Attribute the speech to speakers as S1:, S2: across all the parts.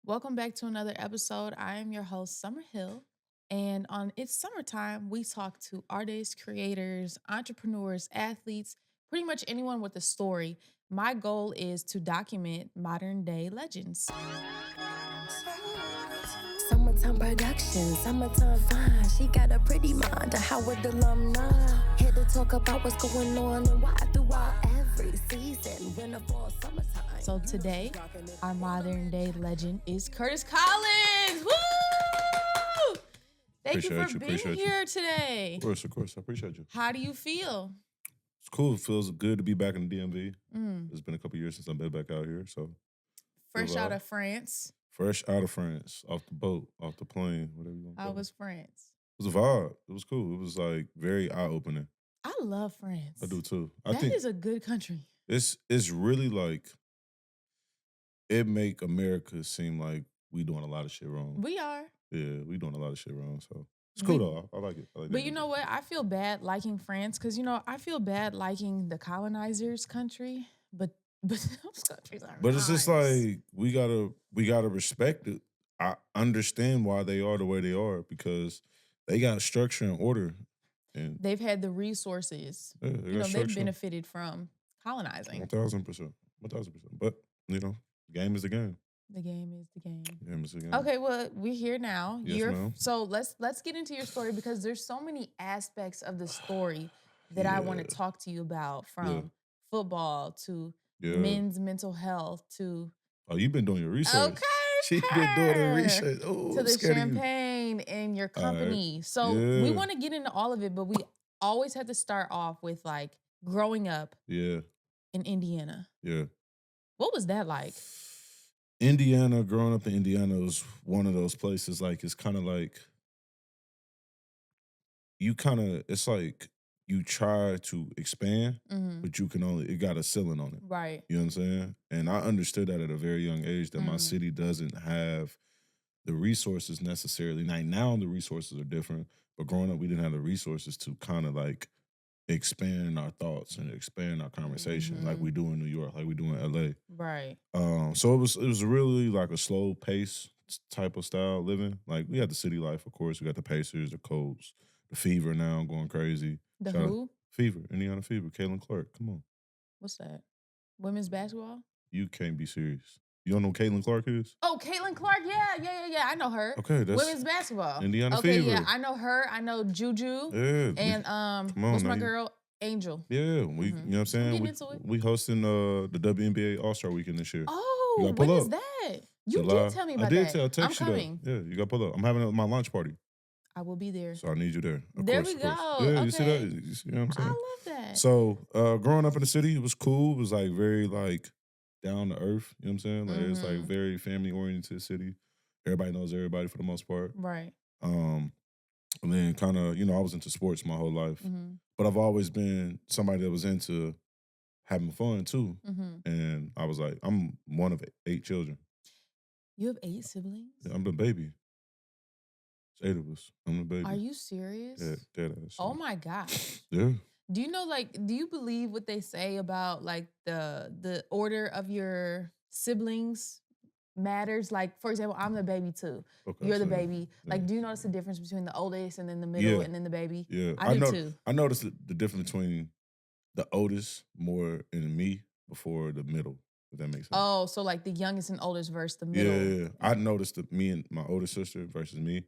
S1: Welcome back to another episode. I am your host, Sommer Hill. And on It's Summertime, we talk to artists, creators, entrepreneurs, athletes, pretty much anyone with a story. My goal is to document modern day legends.
S2: Summertime production, summertime fine. She got a pretty mind, a Howard alumni. Here to talk about what's going on and why throughout every season, winter, fall, summertime.
S1: So today, our modern day legend is Curtis Collins. Woo! Thank you for being here today.
S3: Of course. I appreciate you.
S1: How do you feel?
S3: It's cool. It feels good to be back in the DMV. It's been a couple years since I've been back out here. So
S1: Fresh out of France.
S3: Fresh out of France, off the boat, off the plane, whatever you want to call it.
S1: How was France?
S3: It was a vibe. It was cool. It was like very eye-opening.
S1: I love France.
S3: I do too.
S1: I think is a good country.
S3: It's really like, it make America seem like we doing a lot of shit wrong.
S1: We are.
S3: Yeah, we doing a lot of shit wrong. So it's cool though. I like it.
S1: But you know what? I feel bad liking France because, I feel bad liking the colonizers' country, but those countries are
S3: But it's just like we gotta respect it. I understand why they are the way they are because they got structure and order, and
S1: they've had the resources.
S3: yeah,
S1: They've benefited from colonizing.
S3: 1,000%, 1,000%. But the game is the game.
S1: The game is the game.
S3: The game is the game.
S1: Okay, well, we're here now.
S3: Yes, ma'am.
S1: So let's get into your story because there's so many aspects of the story that I want to talk to you about, from football to men's mental health to
S3: you've been doing your research.
S1: Okay.
S3: She's been doing her research. Oh,
S1: to the champagne in your company.
S3: Right.
S1: So we want to get into all of it, but we always have to start off with like growing up in Indiana.
S3: Yeah.
S1: What was that like?
S3: Indiana, growing up in Indiana was one of those places, like, it's kind of like, it's like you try to expand, but it got a ceiling on it.
S1: Right.
S3: You know what I'm saying? And I understood that at a very young age that my city doesn't have the resources necessarily. Now the resources are different, but growing up, we didn't have the resources to kind of like expand our thoughts and expand our conversation like we do in New York, like we do in LA.
S1: Right.
S3: So it was really like a slow pace type of style living. Like we had the city life, of course. We got the Pacers, the Colts, the Fever now going crazy.
S1: The who?
S3: Fever, Indiana Fever, Caitlin Clark. Come on.
S1: What's that? Women's basketball?
S3: You can't be serious. You don't know who Caitlin Clark is?
S1: Oh, Caitlin Clark. Yeah. I know her.
S3: Okay, that's
S1: women's basketball.
S3: Indiana Fever.
S1: Yeah, I know her. I know Juju.
S3: Yeah.
S1: And what's my girl? Angel.
S3: Yeah, you know what I'm saying? We hosting the WNBA All-Star Weekend this year.
S1: Oh, when is that? You did tell me about that.
S3: I did tell you. I'm coming. Yeah, you got to pull up. I'm having my launch party.
S1: I will be there.
S3: So I need you there. Of
S1: there
S3: course,
S1: we go.
S3: Yeah,
S1: okay.
S3: You see that? You see what I'm saying?
S1: I love that.
S3: So growing up in the city, it was cool. It was like very like down to earth. You know what I'm saying? Like it's like very family oriented city. Everybody knows everybody for the most part.
S1: Right.
S3: And then kind of, I was into sports my whole life. But I've always been somebody that was into having fun too. And I was like, I'm one of 8 children.
S1: You have 8 siblings?
S3: Yeah, I'm the baby. It's 8 of us. I'm the baby.
S1: Are you serious?
S3: Yeah, dead ass.
S1: Oh my gosh.
S3: Yeah.
S1: Do you know, do you believe what they say about like the order of your siblings matters? Like, for example, I'm the baby too. Okay, you're the baby. Yeah. Like, do you notice the difference between the oldest and then the middle and then the baby?
S3: Yeah.
S1: I do too.
S3: I noticed the difference between the oldest more in me before the middle, if that makes sense.
S1: Oh, so like the youngest and oldest versus the middle.
S3: Yeah. I noticed that me and my older sister versus me,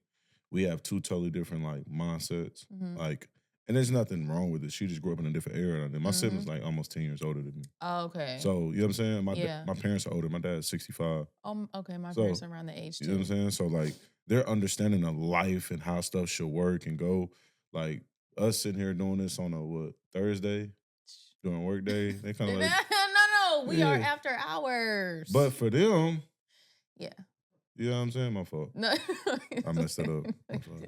S3: we have 2 totally different like mindsets. Like, and there's nothing wrong with it. She just grew up in a different era. And my sibling's like almost 10 years older than me.
S1: Oh, okay.
S3: So, you know what I'm saying? My parents are older. My dad's 65.
S1: Okay. My parents are around the age too.
S3: You know what I'm saying? So, like, their understanding of life and how stuff should work and go, like, us sitting here doing this on a, Thursday? During work day? They kind of like...
S1: No. We are after hours.
S3: But for them...
S1: Yeah.
S3: You know what I'm saying? My fault.
S1: No.
S3: I messed it up. My fault.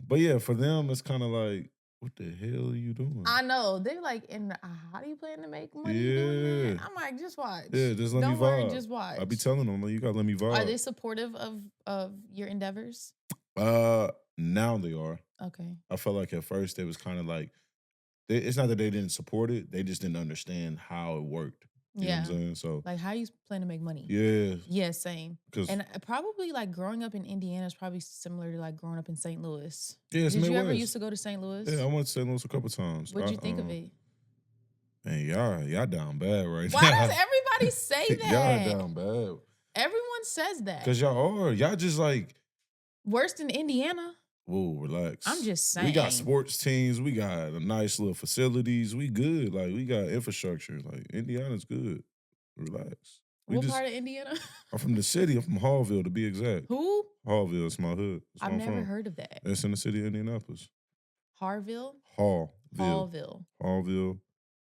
S3: But yeah, for them, it's kind of like, what the hell are you doing?
S1: I know. They're like, how do you plan to make money doing that? I'm like, just watch.
S3: Yeah, just let me vibe.
S1: Don't worry, just watch.
S3: I be telling them, like, you got to let me vibe.
S1: Are they supportive of your endeavors?
S3: Now they are.
S1: Okay.
S3: I felt like at first they was kind of like, it's not that they didn't support it. They just didn't understand how it worked. You know what I'm
S1: Yeah.
S3: saying? So
S1: Like, how you plan to make money?
S3: yeah,
S1: Yeah, same.
S3: because
S1: And probably like growing up in Indiana is probably similar to like growing up in St. Louis.
S3: yeah, it's
S1: Did you ever
S3: Midwest.
S1: used to go to St.
S3: Yeah, I
S1: Louis?
S3: went to St. Louis a couple times.
S1: What'd you think of it?
S3: Man, y'all down bad right
S1: Why
S3: now.
S1: does everybody say
S3: Y'all
S1: that?
S3: down bad.
S1: Everyone says that.
S3: Cause y'all are. Y'all just like,
S1: Worse than Indiana?
S3: whoa, relax.
S1: I'm just
S3: We got
S1: saying.
S3: sports teams. We got a nice little facilities. We good. Like we got infrastructure. Like Indiana's good. Relax. We
S1: What
S3: just.
S1: part of Indiana?
S3: I'm from the city. I'm from Hallville to be exact.
S1: Who?
S3: Hallville is my hood. That's
S1: I've
S3: where I'm
S1: never
S3: from.
S1: heard of that.
S3: It's in the city of Indianapolis.
S1: Harville?
S3: Hallville.
S1: Hallville.
S3: Hallville,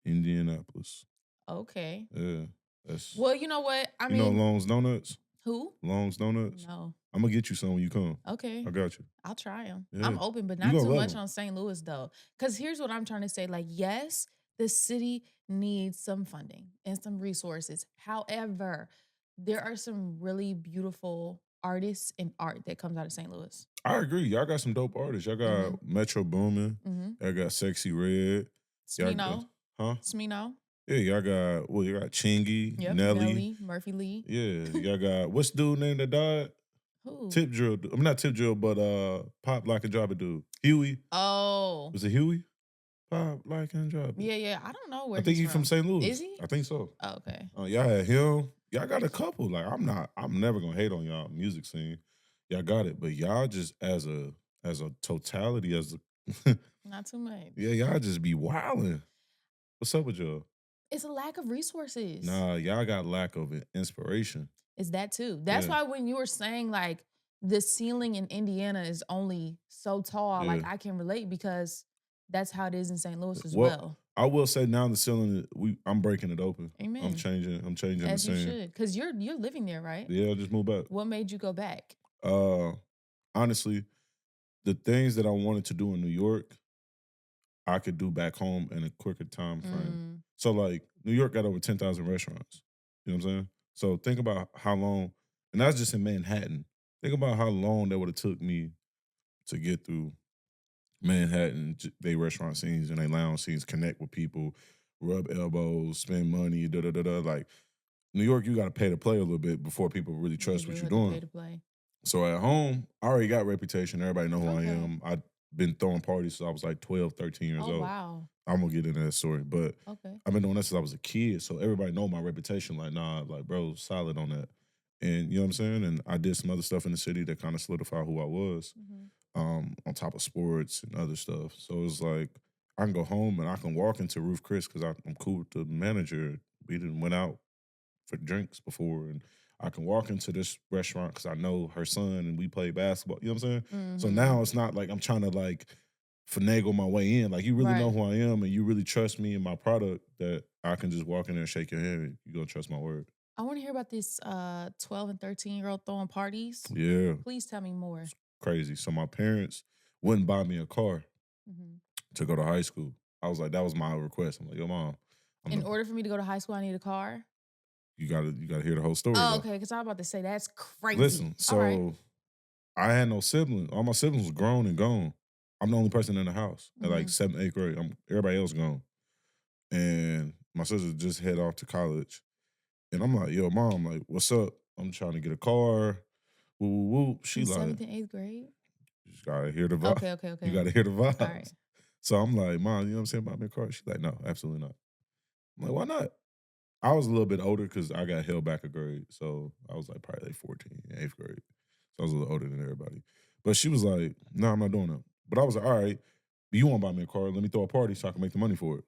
S3: Indianapolis.
S1: Okay.
S3: Yeah. That's
S1: Well, you know what? I
S3: you know
S1: mean,
S3: Long's Donuts?
S1: who?
S3: Long's Donuts?
S1: No.
S3: I'm gonna get you some when you come.
S1: Okay.
S3: I got you.
S1: I'll try them.
S3: Yeah.
S1: I'm open, but
S3: You
S1: not
S3: gonna
S1: too
S3: love
S1: much
S3: 'em.
S1: on St. Louis though. Because here's what I'm trying to say. Like, yes, the city needs some funding and some resources. However, there are some really beautiful artists and art that comes out of St. Louis.
S3: I agree. Y'all got some dope artists. Y'all got Metro Boomin.
S1: Mm-hmm.
S3: Y'all got Sexy Red. Y'all got,
S1: Smino.
S3: huh?
S1: Smino.
S3: Yeah, you got Chingy,
S1: Yep.
S3: Nelly.
S1: Murphy Lee.
S3: Yeah, y'all got what's the dude name that died?
S1: Who?
S3: Tip Drill. I'm not Tip Drill, but Pop Like and Drop It dude. Huey.
S1: Oh.
S3: Was it Huey? Pop Like and Drop It.
S1: Yeah. I don't know where
S3: I think he's from St. Louis.
S1: Is he?
S3: I think so.
S1: Oh, okay.
S3: Y'all had him. Y'all got a couple. Like I'm never gonna hate on y'all music scene. Y'all got it, but y'all just as a totality, as a
S1: Not too much.
S3: yeah, y'all just be wilding. What's up with y'all?
S1: It's a lack of resources.
S3: Nah, y'all got lack of inspiration.
S1: It's that too. That's
S3: Yeah.
S1: why when you were saying like the ceiling in Indiana is only so tall, like
S3: Yeah.
S1: I can relate because that's how it is in St. Louis as
S3: Well,
S1: well.
S3: I will say now the ceiling, I'm breaking it open.
S1: Amen.
S3: I'm changing
S1: As
S3: the
S1: you
S3: scene.
S1: should, because you're living there, right?
S3: Yeah, I just moved back.
S1: What made you go back?
S3: Honestly, the things that I wanted to do in New York, I could do back home in a quicker time frame. So like New York got over 10,000 restaurants. You know what I'm saying? So think about how long, and that's just in Manhattan. Think about how long that would have took me to get through Manhattan, they restaurant scenes and they lounge scenes, connect with people, rub elbows, spend money, da da da da. Like New York, you got to pay to play a little bit before people really trust what you're doing.
S1: Pay to play.
S3: So at home, I already got reputation. Everybody know who I
S1: Okay.
S3: am. I've been throwing parties since I was like 12, 13 years old.
S1: Wow.
S3: I'm going to get into that story. But
S1: Okay.
S3: I've been doing that since I was a kid. So everybody know my reputation. Like, nah, like, bro, solid on that. And you know what I'm saying? And I did some other stuff in the city that kind of solidified who I was, on top of sports and other stuff. So it's like, I can go home and I can walk into Ruth Chris because I'm cool with the manager. We didn't went out for drinks before, and I can walk into this restaurant because I know her son and we play basketball. You know what I'm saying? So now it's not like I'm trying to like finagle my way in. Like you really know who I am and you really trust me and my product that I can just walk in there and shake your hand and you're gonna trust my word.
S1: I want to hear about this 12 and 13-year-old throwing parties.
S3: Yeah.
S1: Please tell me more.
S3: It's crazy. So my parents wouldn't buy me a car to go to high school. I was like, that was my request. I'm like, yo, mom.
S1: In order for me to go to high school, I need a car?
S3: You gotta hear the whole story.
S1: Oh,
S3: though.
S1: okay, because I was about to say that's crazy.
S3: Listen, so I had no siblings. All my siblings was grown and gone. I'm the only person in the house at like 7th, 8th grade. Everybody else gone. And my sister just head off to college. And I'm like, yo, mom, like, what's up? I'm trying to get a car. Woo, woo, woo. She
S1: in
S3: like,
S1: 7th and 8th grade?
S3: you just gotta hear the vibe.
S1: Okay.
S3: You gotta hear the vibes.
S1: All right.
S3: So I'm like, mom, you know what I'm saying about me a car? She's like, no, absolutely not. I'm like, why not? I was a little bit older because I got held back a grade. So I was like probably like 14, 8th grade. So I was a little older than everybody. But she was like, no, I'm not doing that. But I was like, all right, you want to buy me a car? Let me throw a party so I can make the money for it.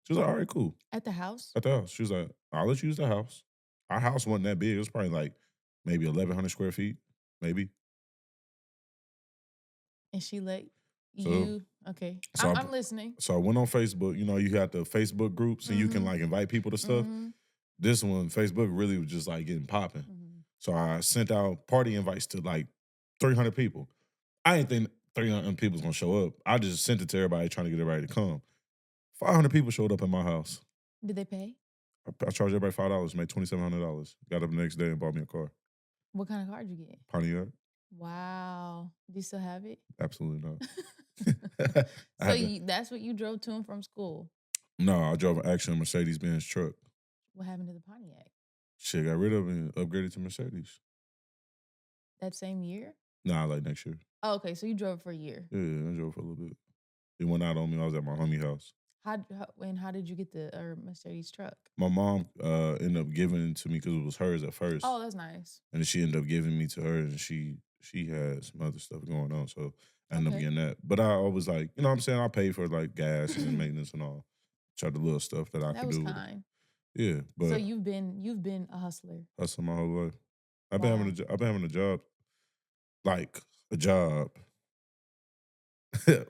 S3: She was like, all right, cool.
S1: At the house?
S3: At the house. She was like, I'll let you use the house. Our house wasn't that big. It was probably like maybe 1,100 square feet, maybe.
S1: And she let
S3: So-
S1: you, okay.
S3: so
S1: I'm listening.
S3: So I went on Facebook. You know, you got the Facebook groups and you can like invite people to stuff. This one, Facebook really was just like getting popping. So I sent out party invites to like 300 people. I didn't think 300 people was gonna show up. I just sent it to everybody trying to get everybody to come. 500 people showed up in my house.
S1: Did they pay?
S3: I charged everybody $5, made $2,700. Got up the next day and bought me a car.
S1: What kind of car did you get?
S3: Pontiac?
S1: Wow. Do you still have it?
S3: Absolutely not.
S1: So that's what you drove to and from school?
S3: No, I drove an actual Mercedes-Benz truck.
S1: What happened to the Pontiac?
S3: Shit, got rid of it and upgraded to Mercedes.
S1: That same year?
S3: Nah, like next year.
S1: Oh, okay, so you drove it for a year.
S3: Yeah, I drove for a little bit. It went out on me. I was at my homie house.
S1: How did you get the Mercedes truck?
S3: My mom ended up giving it to me because it was hers at first,
S1: Oh, that's nice.
S3: and then she ended up giving me to her, and she had some other stuff going on, so I ended up
S1: Okay.
S3: getting that. But I always like, you know what I'm saying? I paid for like gas and maintenance and all. Tried the little stuff that I
S1: That
S3: could
S1: was
S3: do with it.
S1: kind.
S3: Yeah,
S1: So
S3: but
S1: you've been a hustler.
S3: hustle my whole life.
S1: Wow.
S3: I've been having a job, like a job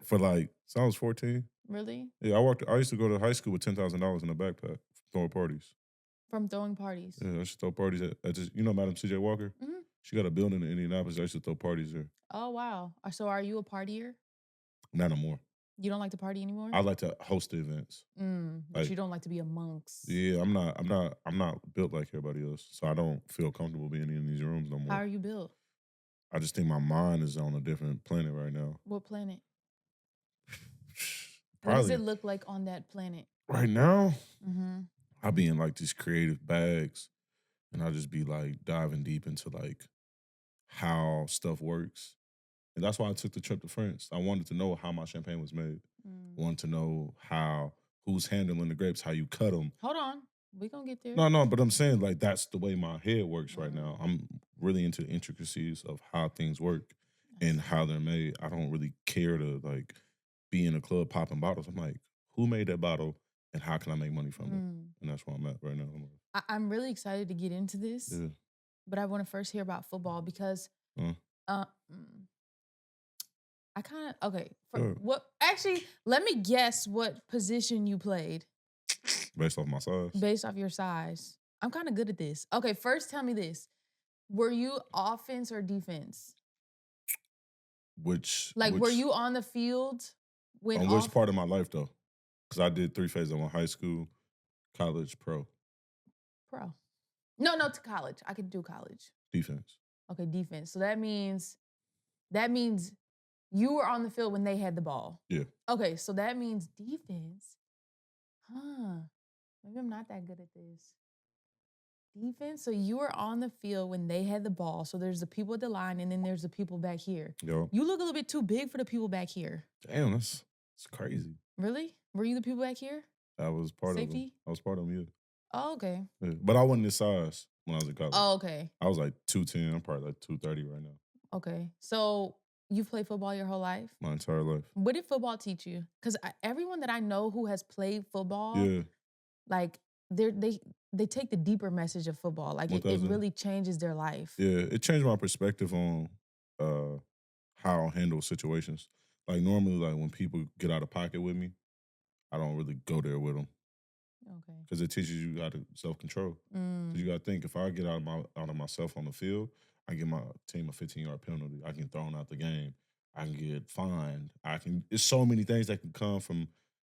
S3: for like since I was 14.
S1: Really?
S3: Yeah, I used to go to high school with $10,000 in a backpack, throwing parties.
S1: From throwing parties?
S3: Yeah, I used to throw parties at just, you know, Madam C.J. Walker.
S1: Mhm.
S3: She got a building in Indianapolis. I used to throw parties there.
S1: Oh, wow. So are you a partier?
S3: Not no more.
S1: You don't like to party anymore?
S3: I like to host the events.
S1: But
S3: Like,
S1: you don't like to be amongst.
S3: yeah, I'm not built like everybody else, so I don't feel comfortable being in these rooms no
S1: How
S3: more.
S1: are you built?
S3: I just think my mind is on a different planet right now.
S1: What planet? What does it
S3: Probably
S1: look like on that planet?
S3: right now,
S1: Mhm.
S3: I be in like these creative bags, and I just be like diving deep into like how stuff works. And that's why I took the trip to France. I wanted to know how my champagne was made.
S1: Mm.
S3: Want to know who's handling the grapes, how you cut them.
S1: Hold on. We gonna get there.
S3: No, but I'm saying like that's the way my head works right now.
S1: Mm.
S3: I'm really into the intricacies of how things work
S1: I
S3: and
S1: see.
S3: how they're made. I don't really care to like be in a club popping bottles. I'm like, who made that bottle and how can I make money from it?
S1: Mm.
S3: And that's where I'm at right now. I'm like,
S1: I'm really excited to get into this,
S3: yeah,
S1: but I want to first hear about football because
S3: uh,
S1: uh, I kind of okay. For
S3: yeah.
S1: what? Actually, let me guess what position you played
S3: Based off my size.
S1: based off your size. I'm kind of good at this. Okay, first tell me this: were you offense or defense? Like, were
S3: Which
S1: you on the field when
S3: on which
S1: off
S3: part of my life though? Because I did three phases. I went high school, college, pro,
S1: pro? No, no, to college. I could do college.
S3: defense.
S1: Okay, defense. So that means you were on the field when they had the ball.
S3: Yeah.
S1: Okay, so that means defense. Huh. Maybe I'm not that good at this. Defense. So you were on the field when they had the ball. So there's the people at the line, and then there's the people back here.
S3: Yo.
S1: You look a little bit too big for the people back here.
S3: Damn, that's crazy.
S1: Really? Were you the people back here?
S3: I was part of them.
S1: Safety?
S3: I was part of them, yeah.
S1: Oh, okay.
S3: Yeah. But I wasn't this size when I was in college.
S1: Oh, okay.
S3: I was like 210. I'm probably like 230 right now.
S1: Okay. So you've played football your whole life?
S3: My entire life.
S1: What did football teach you? Because everyone that I know who has played football,
S3: Yeah.
S1: like they take the deeper message of football. Like it
S3: 1000.
S1: really changes their life.
S3: Yeah. It changed my perspective on how I handle situations. Like normally, like when people get out of pocket with me, I don't really go there with them.
S1: Okay.
S3: Because it teaches you how to self-control. Because you got to think, if I get out of myself on the field, I give my team a 15-yard penalty. I can thrown out the game. I can get fined. It's so many things that can come from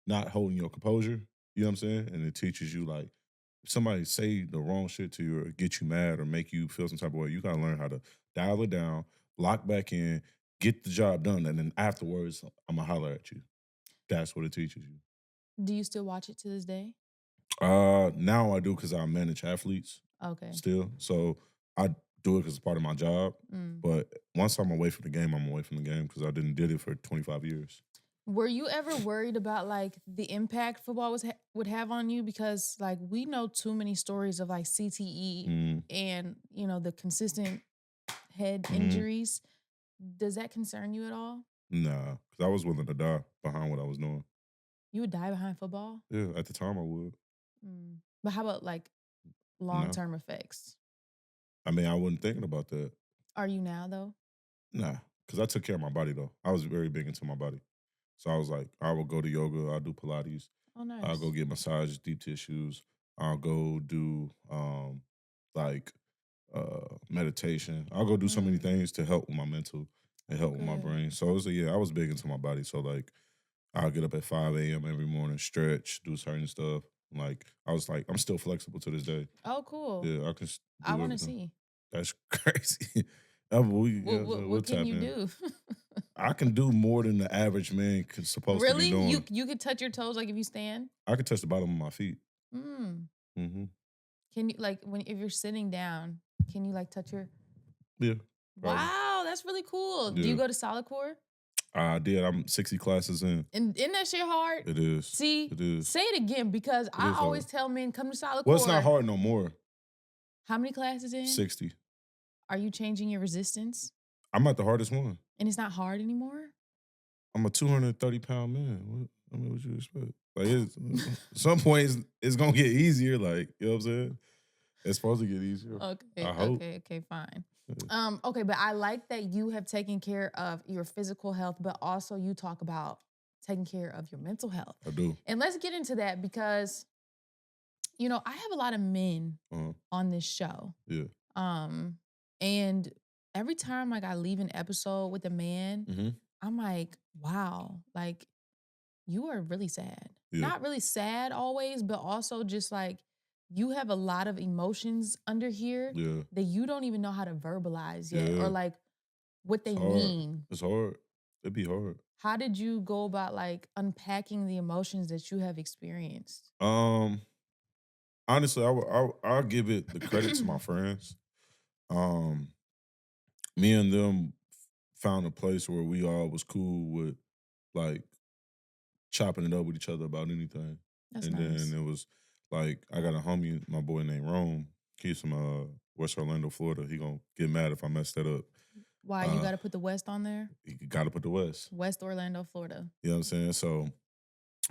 S3: not holding your composure. You know what I'm saying? And it teaches you, like, if somebody say the wrong shit to you or get you mad or make you feel some type of way, you got to learn how to dial it down, lock back in, get the job done, and then afterwards, I'm going to holler at you. That's what it teaches you.
S1: Do you still watch it to this day?
S3: Now I do because I manage athletes
S1: Okay.
S3: still. So I do it because it's part of my job. But once I'm away from the game, I'm away from the game because I did it for 25 years.
S1: Were you ever worried about like the impact football would have on you? Because like we know too many stories of like CTE and the consistent head injuries. Does that concern you at all?
S3: Nah, because I was willing to die behind what I was doing.
S1: You would die behind football?
S3: Yeah, at the time I would.
S1: But how about like
S3: No.
S1: long-term effects?
S3: I mean, I wasn't thinking about that.
S1: Are you now though?
S3: Nah, because I took care of my body though. I was very big into my body. So I was like, I will go to yoga, I'll do Pilates.
S1: Oh, nice.
S3: I'll go get massages, deep tissues. I'll go do like meditation. I'll go do so many things to help with my mental and help with my
S1: Good.
S3: brain. So it was I was big into my body. So like I'll get up at 5 a.m. every morning, stretch, do certain stuff. Like I was like, I'm still flexible to this day.
S1: Oh, cool.
S3: Yeah, I can do
S1: I want to
S3: everything.
S1: see.
S3: That's crazy. We'll
S1: What can
S3: tap
S1: you
S3: in.
S1: do?
S3: I can do more than the average man supposed to be
S1: Really?
S3: doing.
S1: You could touch your toes like if you stand?
S3: I can touch the bottom of my feet.
S1: Mm.
S3: Mm-hmm.
S1: Can you like when if you're sitting down, can you like touch your
S3: Yeah, probably.
S1: Wow, that's really cool. Do you
S3: Yeah,
S1: go to solid core?
S3: I did. I'm 60 classes in.
S1: And isn't that shit hard?
S3: It is.
S1: See,
S3: It is.
S1: say it again because
S3: It
S1: I
S3: is
S1: always
S3: hard.
S1: tell men come to solid
S3: Well, it's not
S1: core.
S3: hard no more.
S1: How many classes in?
S3: 60.
S1: Are you changing your resistance?
S3: I'm not the hardest one.
S1: And it's not hard anymore?
S3: I'm a 230-pound man. What you expect? Like, at some points, it's gonna get easier. Like, you know what I'm saying? It's supposed to get easier.
S1: Okay,
S3: I hope.
S1: okay, fine.
S3: Yeah.
S1: Okay, but I like that you have taken care of your physical health, but also you talk about taking care of your mental health.
S3: I do.
S1: And let's get into that because, I have a lot of men
S3: Uh-huh.
S1: on this show.
S3: Yeah.
S1: And every time like I leave an episode with a man,
S3: Mm-hmm.
S1: I'm like, wow, like you are really sad.
S3: Yeah.
S1: Not really sad always, but also just like you have a lot of emotions under here
S3: Yeah.
S1: that you don't even know how to verbalize yet
S3: Yeah.
S1: or like what they
S3: It's hard.
S1: mean.
S3: It's hard. It'd be hard.
S1: How did you go about like unpacking the emotions that you have experienced?
S3: Honestly, I'll give it the credit to my friends. Um, Me and them found a place where we all was cool with like chopping it up with each other about anything.
S1: That's
S3: And
S1: nice.
S3: then it was like I got a homie, my boy named Rome. He's from West Orlando, Florida. He gonna get mad if I mess that up.
S1: Why you got to put the West on there?
S3: He got to put the West.
S1: West Orlando, Florida.
S3: You know what I'm saying? So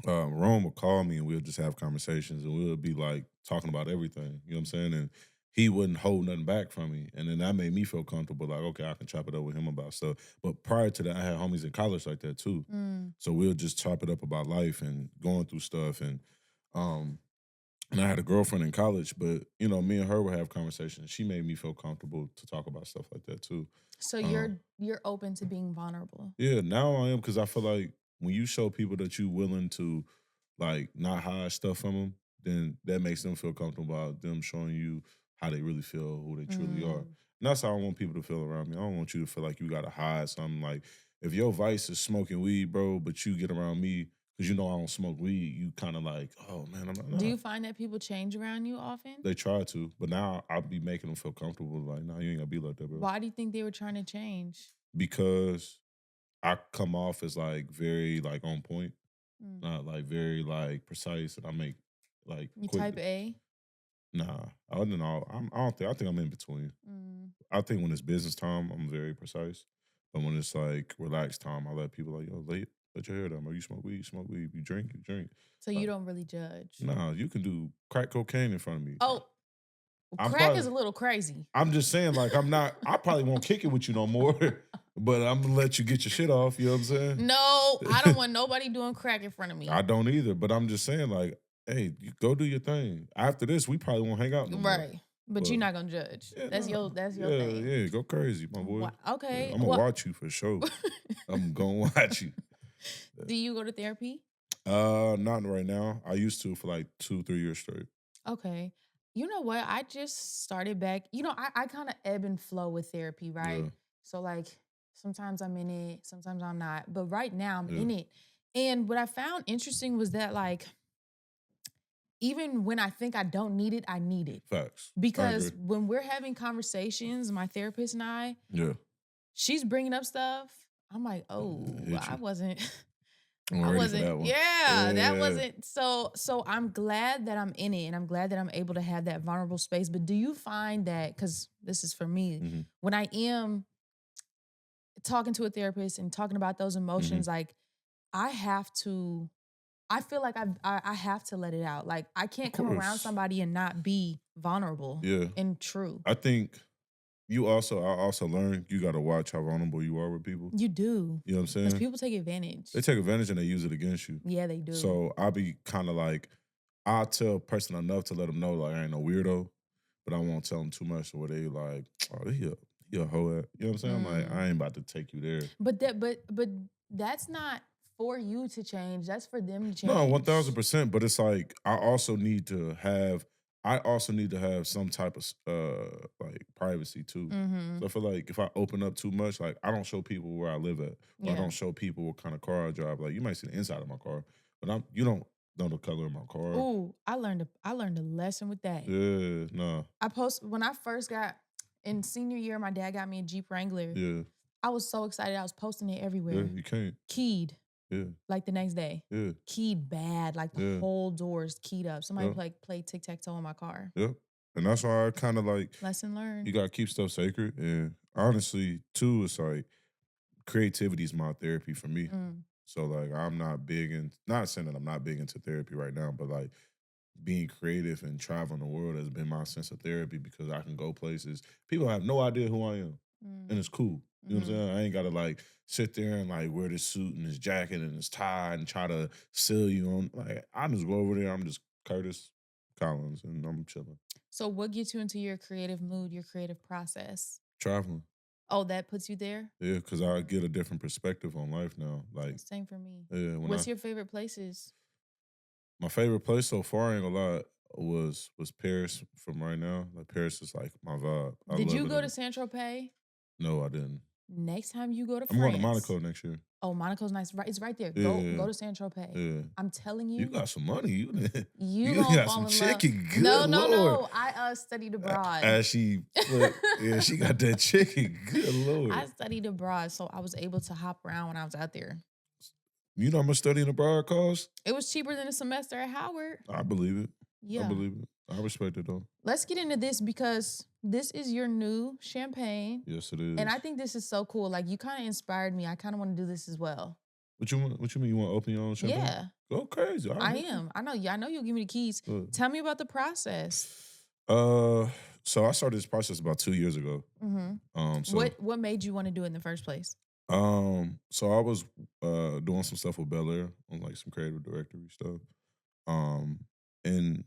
S3: Rome would call me and we'll just have conversations and we'll be like talking about everything. You know what I'm saying? And he wouldn't hold nothing back from me. And then that made me feel comfortable, like, okay, I can chop it up with him about stuff. But prior to that, I had homies in college like that too. So we'll just chop it up about life and going through stuff. And I had a girlfriend in college, but me and her would have conversations. She made me feel comfortable to talk about stuff like that too.
S1: So you're open to being vulnerable.
S3: Yeah, now I am because I feel like when you show people that you're willing to like not hide stuff from them, then that makes them feel comfortable about them showing you how they really feel, who they truly are. And that's how I want people to feel around me. I don't want you to feel like you gotta hide something. Like if your vice is smoking weed, bro, but you get around me because you know I don't smoke weed, you kind of like, oh man, I'm not.
S1: Do you find that people change around you often?
S3: They try to, but now I'll be making them feel comfortable. Like, nah, you ain't gotta be like that, bro.
S1: Why do you think they were trying to change?
S3: Because I come off as like very like on point, not like very like precise, and I make like
S1: You
S3: quick.
S1: type A?
S3: Nah, I don't know. I don't think. I think I'm in between. I think when it's business time, I'm very precise, but when it's like relaxed time, I let people like, yo, let your hair down, bro. You smoke weed, you smoke weed. You drink, you drink.
S1: So you don't really judge?
S3: Nah, you can do crack cocaine in front of me.
S1: Oh, crack is a little crazy.
S3: I'm just saying, like, I'm not. I probably won't kick it with you no more. But I'm gonna let you get your shit off. You know what I'm saying?
S1: No, I don't want nobody doing crack in front of me.
S3: I don't either. But I'm just saying, like, hey, you go do your thing. After this, we probably won't hang out no more.
S1: Right. But you're not gonna judge.
S3: Yeah,
S1: That's
S3: nah.
S1: your thing.
S3: Yeah, go crazy, my boy.
S1: Okay.
S3: Yeah, I'm gonna watch you for sure. I'm gonna watch you.
S1: Do you go to therapy?
S3: Not right now. I used to for like 2-3 years straight.
S1: Okay. You know what? I just started back. I kind of ebb and flow with therapy, right?
S3: Yeah.
S1: So like sometimes I'm in it, sometimes I'm not. But right now I'm
S3: Yeah.
S1: in it. And what I found interesting was that like even when I think I don't need it, I need it.
S3: Facts. I
S1: Because
S3: agree.
S1: when we're having conversations, my therapist and I,
S3: Yeah.
S1: she's bringing up stuff. I'm like, oh,
S3: hit
S1: I
S3: you.
S1: wasn't.
S3: I'm
S1: I
S3: ready for
S1: wasn't.
S3: that one.
S1: Yeah, that
S3: Yeah.
S1: wasn't. So I'm glad that I'm in it, and I'm glad that I'm able to have that vulnerable space. But do you find that? Because this is for me,
S3: Mhm.
S1: when I am talking to a therapist and talking about those emotions, like I have to. I feel like I have to let it out. Like I can't come around
S3: course.
S1: somebody and not be vulnerable.
S3: Yeah.
S1: And true.
S3: I think I also learned you gotta watch how vulnerable you are with people.
S1: You do.
S3: You know what I'm
S1: Because
S3: saying?
S1: people take advantage.
S3: They take advantage and they use it against you.
S1: Yeah, they do.
S3: So I'll be kind of like, I'll tell a person enough to let them know like I ain't no weirdo, but I won't tell them too much where they like, oh, he a hoe. You know what I'm saying? I'm like, I ain't about to take you there.
S1: But that's not for you to change. That's for them to change.
S3: No, 1000%. But it's like I also need to have some type of like privacy too. So I feel like if I open up too much, like I don't show people where I live at, or I
S1: Yeah.
S3: don't show people what kind of car I drive. Like you might see the inside of my car, but you don't know the color of my car.
S1: Ooh, I learned a lesson with that.
S3: Yeah, nah.
S1: When I first got in senior year, my dad got me a Jeep Wrangler.
S3: Yeah,
S1: I was so excited. I was posting it
S3: yeah,
S1: everywhere.
S3: you can't.
S1: Keyed
S3: Yeah,
S1: like the next day.
S3: yeah,
S1: Keyed bad, like the
S3: yeah,
S1: whole doors keyed up. Somebody
S3: yeah,
S1: like played tic-tac-toe in my car.
S3: yeah. And that's why I kind of like,
S1: Lesson
S3: you
S1: learned.
S3: gotta keep stuff sacred. And honestly, too, it's like creativity is my therapy for me.
S1: Mm.
S3: So like I'm not big in not saying that I'm not big into therapy right now, but like being creative and traveling the world has been my sense of therapy because I can go places. People have no idea who I am. And
S1: Mm.
S3: it's cool. You know what I'm
S1: Mhm.
S3: saying? I ain't gotta like sit there and like wear this suit and this jacket and this tie and try to sell you on. Like I just go over there, I'm just Curtis Collins and I'm chilling.
S1: So what gets you into your creative mood, your creative process?
S3: Traveling.
S1: Oh, that puts you there?
S3: Yeah, because I get a different perspective on life now. Like,
S1: Same for me.
S3: yeah, when I
S1: What's your favorite places?
S3: my favorite place so far, I ain't gonna lie, was Paris from right now. Like Paris is like my vibe. I
S1: Did
S3: love
S1: you
S3: it.
S1: go to Saint Tropez?
S3: No, I didn't.
S1: Next time you go to
S3: I'm going to
S1: France.
S3: Monaco next year.
S1: Oh, Monaco's nice. Right, it's right there. Go
S3: Yeah,
S1: to Saint Tropez.
S3: yeah.
S1: I'm telling
S3: You
S1: you,
S3: got some money. You
S1: you
S3: you
S1: gonna
S3: got
S1: fall
S3: some
S1: in love.
S3: chicken.
S1: No,
S3: Good
S1: no,
S3: lord.
S1: no. I studied abroad.
S3: As she put, yeah, she got that chicken. Good
S1: I
S3: lord.
S1: studied abroad, so I was able to hop around when I was out there.
S3: You know how much studying abroad costs?
S1: It was cheaper than a semester at Howard.
S3: I believe it. I
S1: Yeah.
S3: believe it. I respect it though.
S1: Let's get into this because this is your new champagne.
S3: Yes, it
S1: And I
S3: is.
S1: think this is so cool. Like you kind of inspired me. I kind of want to do this as well.
S3: What you want? What you mean? You want to open your own champagne?
S1: Yeah,
S3: Go crazy. All
S1: I
S3: right.
S1: am. I know. Yeah, I know you'll give me the keys.
S3: Look.
S1: Tell me about the process.
S3: Uh, so I started this process about 2 years ago.
S1: Hmm.
S3: Um, so
S1: What made you want to do it in the first place?
S3: so I was doing some stuff with Bel Air on like some creative directory stuff. Um, and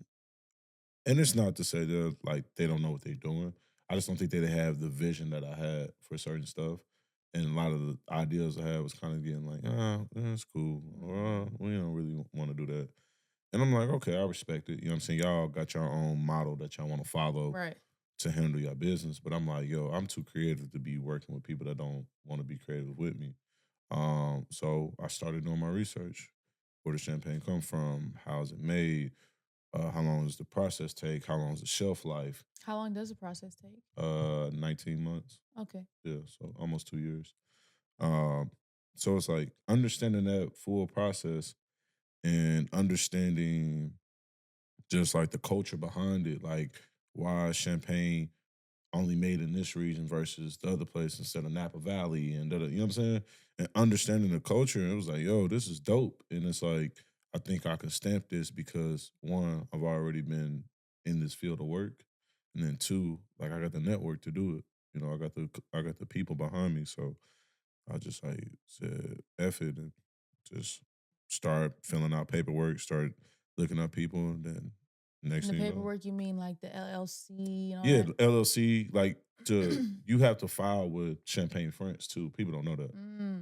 S3: it's not to say that like they don't know what they're doing. I just don't think they have the vision that I had for certain stuff. And a lot of the ideas I had was kind of getting like, that's cool. We don't really want to do that. And I'm like, okay, I respect it. You know what I'm saying? Y'all got your own model that y'all want to follow
S1: Right.
S3: to handle your business. But I'm like, yo, I'm too creative to be working with people that don't want to be creative with me. So I started doing my research. Where the champagne come from? How's it made? How long does the process take? How long is the shelf life?
S1: How long does the process take?
S3: 19 months.
S1: Okay.
S3: Yeah, so almost 2 years. Um, so it's like understanding that full process and understanding just like the culture behind it, like why champagne only made in this region versus the other place instead of Napa Valley and you know what I'm saying? And understanding the culture, it was like, yo, this is dope. And it's like, I think I can stamp this because one, I've already been in this field of work. And then two, like I got the network to do it. You know, I got the people behind me. So I just like said F it and just start filling out paperwork, start looking up people, and then next
S1: In the
S3: thing you know.
S1: paperwork, you mean like the LLC and all
S3: Yeah,
S1: that?
S3: the LLC, like you have to file with Champagne France too. People don't know that.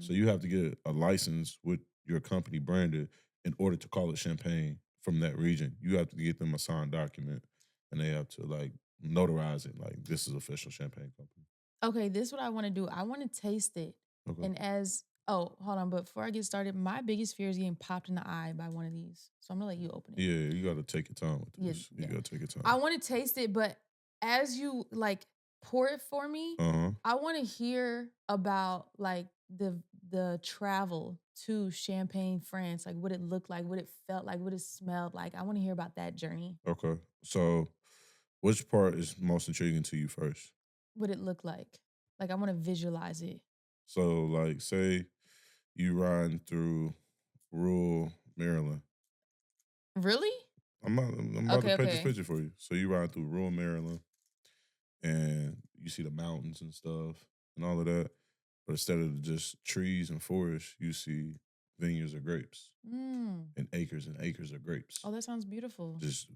S3: So
S1: Mm.
S3: you have to get a license with your company branded in order to call it champagne from that region. You have to get them a signed document and they have to like notarize it like this is official champagne company.
S1: Okay, this is what I want to do. I want to taste it.
S3: Okay.
S1: And hold on, but before I get started, my biggest fear is getting popped in the eye by one of these. So I'm gonna let you open it.
S3: Yeah, you gotta take your time with
S1: Yeah,
S3: this. You
S1: yeah.
S3: gotta take your time.
S1: I want to taste it, but as you like pour it for me,
S3: Uh-huh.
S1: I want to hear about like the travel to Champagne, France, like what it looked like, what it felt like, what it smelled like. I want to hear about that journey.
S3: Okay. So which part is most intriguing to you first?
S1: What it looked like. Like I want to visualize it.
S3: So like say you riding through rural Maryland.
S1: Really?
S3: I'm about to
S1: Okay,
S3: paint this
S1: okay.
S3: picture for you. So you ride through rural Maryland and you see the mountains and stuff and all of that. But instead of just trees and forests, you see vineyards of grapes
S1: Mm.
S3: and acres of grapes.
S1: Oh, that sounds beautiful.
S3: Just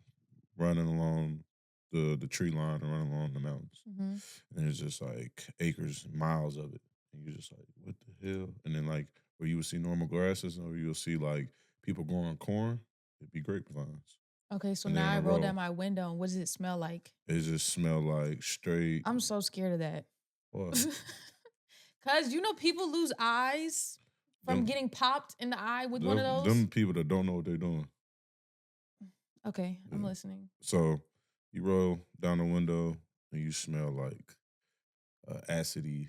S3: running along the tree line and running along the mountains.
S1: Hmm.
S3: And it's just like acres, miles of it. And you're just like, what the hell? And then like where you would see normal grasses or you'll see like people growing corn, it'd be grapevines.
S1: Okay, so
S3: And they're
S1: now
S3: in
S1: I
S3: a
S1: roll down
S3: row.
S1: my window. And what does it smell like?
S3: It just smell like straight.
S1: I'm so scared of that.
S3: What?
S1: Cause people lose eyes from
S3: Them,
S1: getting popped in the eye with one of those.
S3: them people that don't know what they're doing.
S1: Okay, I'm
S3: Yeah.
S1: listening.
S3: So you roll down the window and you smell like acidy,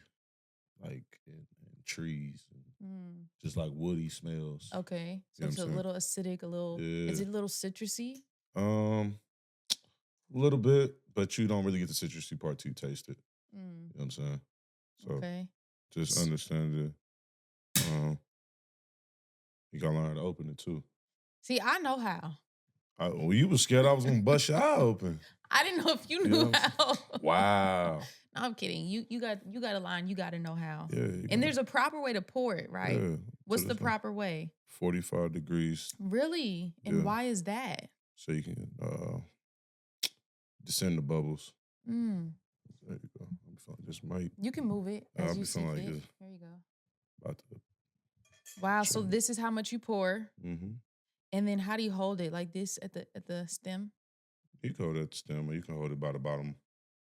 S3: like and trees and
S1: Mm.
S3: just like woody smells.
S1: Okay,
S3: You
S1: so
S3: know what I'm
S1: it's a
S3: saying?
S1: little acidic, a little. Is
S3: Yeah.
S1: it a little citrusy?
S3: Um, a little bit, but you don't really get the citrusy part till you taste it.
S1: Mm.
S3: You know what I'm saying? So
S1: Okay.
S3: just
S1: S-
S3: understand it. You gotta learn how to open it too.
S1: See, I know how.
S3: Well, you was scared I was gonna bust your eye open.
S1: I didn't know if you
S3: You know
S1: knew
S3: what I'm saying?
S1: how.
S3: Wow.
S1: No, I'm kidding. You got a line. You got to know how.
S3: Yeah, you
S1: And
S3: gotta,
S1: there's a proper way to pour it, right?
S3: yeah. To
S1: What's
S3: the
S1: the
S3: side.
S1: proper way?
S3: 45 degrees.
S1: Really? And
S3: Yeah.
S1: why is that?
S3: So you can descend the bubbles.
S1: Mm.
S3: There you go. I'm feeling this might.
S1: You can move it
S3: I'll
S1: as you
S3: be
S1: see
S3: feeling like
S1: fit.
S3: this.
S1: There you go.
S3: About to.
S1: Wow. So this is how much you pour,
S3: Mm-hmm.
S1: and then how do you hold it? Like this at the stem?
S3: You can hold it at the stem, or you can hold it by the bottom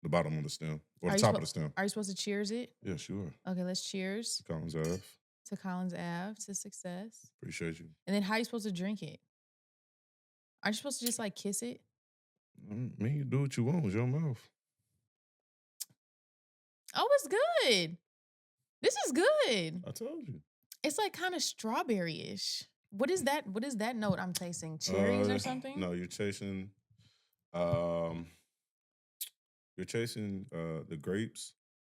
S3: of the stem, or
S1: Are
S3: the
S1: you
S3: top of the stem.
S1: are you supposed to cheers it?
S3: Yeah, sure.
S1: Okay, let's cheers
S3: Collins Ave.
S1: to Collins Ave to success.
S3: Appreciate you.
S1: And then how are you supposed to drink it? Aren't you supposed to just like kiss it?
S3: You do what you want with your mouth.
S1: Oh, it's good. This is good.
S3: I told you.
S1: It's like kind of strawberry-ish. What is that? What is that note I'm tasting? Cherries or something?
S3: No, you're chasing. Um, you're chasing the grapes,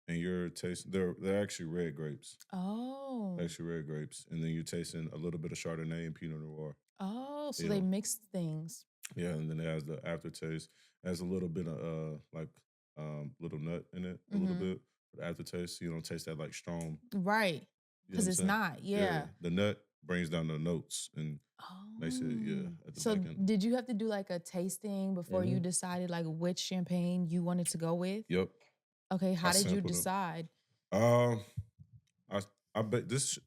S3: and you're tasting. They're actually red grapes.
S1: Oh.
S3: Actually red grapes, and then you're tasting a little bit of Chardonnay and Pinot Noir.
S1: Oh, so
S3: You
S1: they
S3: know.
S1: mix things.
S3: Yeah, and then it has the aftertaste. It has a little bit of like little nut in it, a little
S1: Mhm.
S3: bit. But aftertaste, so you don't taste that like strong.
S1: Right.
S3: You know what
S1: Because
S3: I'm
S1: it's
S3: saying?
S1: not. Yeah.
S3: The nut brings down the notes and makes it
S1: Oh.
S3: at the
S1: So
S3: back end.
S1: did you have to do like a tasting before you
S3: Mhm.
S1: decided like which champagne you wanted to go with?
S3: Yep,
S1: Okay,
S3: I
S1: how did you
S3: sampled them.
S1: decide?
S3: Um, I I bet this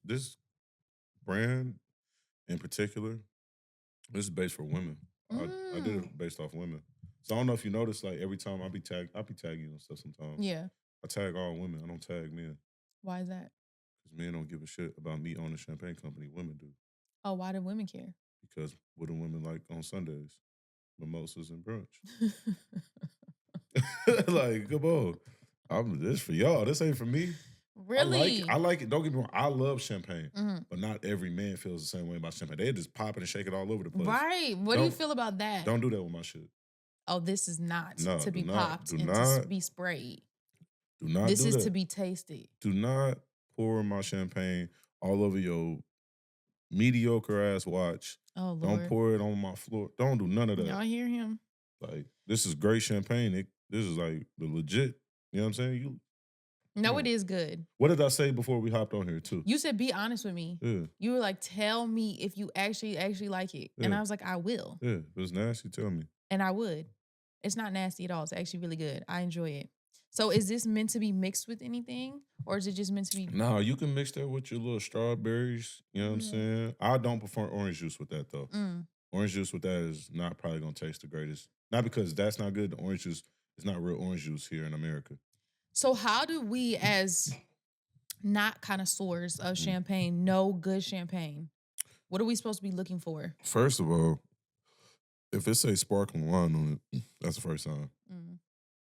S3: brand in particular, this is based for women. I did
S1: Mm.
S3: it based off women. So I don't know if you notice, like every time I be tagging you and stuff sometimes.
S1: Yeah.
S3: I tag all women. I don't tag men.
S1: Why is that?
S3: Because men don't give a shit about me owning a champagne company. Women do.
S1: Oh, why do women care?
S3: Because what do women like on Sundays? Mimosas and brunch. Like, come on. This for y'all. This ain't for me.
S1: Really?
S3: I like it. Don't get me wrong. I love champagne.
S1: Mhm.
S3: But not every man feels the same way about champagne. They just pop it and shake it all over the place.
S1: Right. What do you
S3: Don't
S1: feel about that?
S3: don't do that with my shit.
S1: Oh, this is not
S3: No,
S1: to
S3: do
S1: be
S3: not,
S1: popped
S3: do
S1: and
S3: not,
S1: be sprayed.
S3: do not
S1: This
S3: do
S1: is
S3: that.
S1: to be tasted.
S3: Do not pour my champagne all over your mediocre ass watch.
S1: Oh,
S3: Don't
S1: Lord.
S3: pour it on my floor. Don't do none of that.
S1: Y'all hear him?
S3: Like, this is great champagne. This is like the legit. You know what I'm saying?
S1: No,
S3: Yeah.
S1: it is good.
S3: What did I say before we hopped on here too?
S1: You said be honest with me.
S3: Yeah,
S1: You were like, tell me if you actually like it. And
S3: Yeah.
S1: I was like, I will.
S3: yeah. If it's nasty, tell me.
S1: And I would. It's not nasty at all. It's actually really good. I enjoy it. So is this meant to be mixed with anything? Or is it just meant to be
S3: No, you can mix that with your little strawberries. You know what I'm
S1: Mhm.
S3: saying? I don't prefer orange juice with that though.
S1: Mm.
S3: Orange juice with that is not probably gonna taste the greatest. Not because that's not good. The orange juice is not real orange juice here in America.
S1: So how do we as not connoisseurs of champagne know good champagne? What are we supposed to be looking for?
S3: First of all, if it say sparkling wine on it, that's the first sign.
S1: Mm.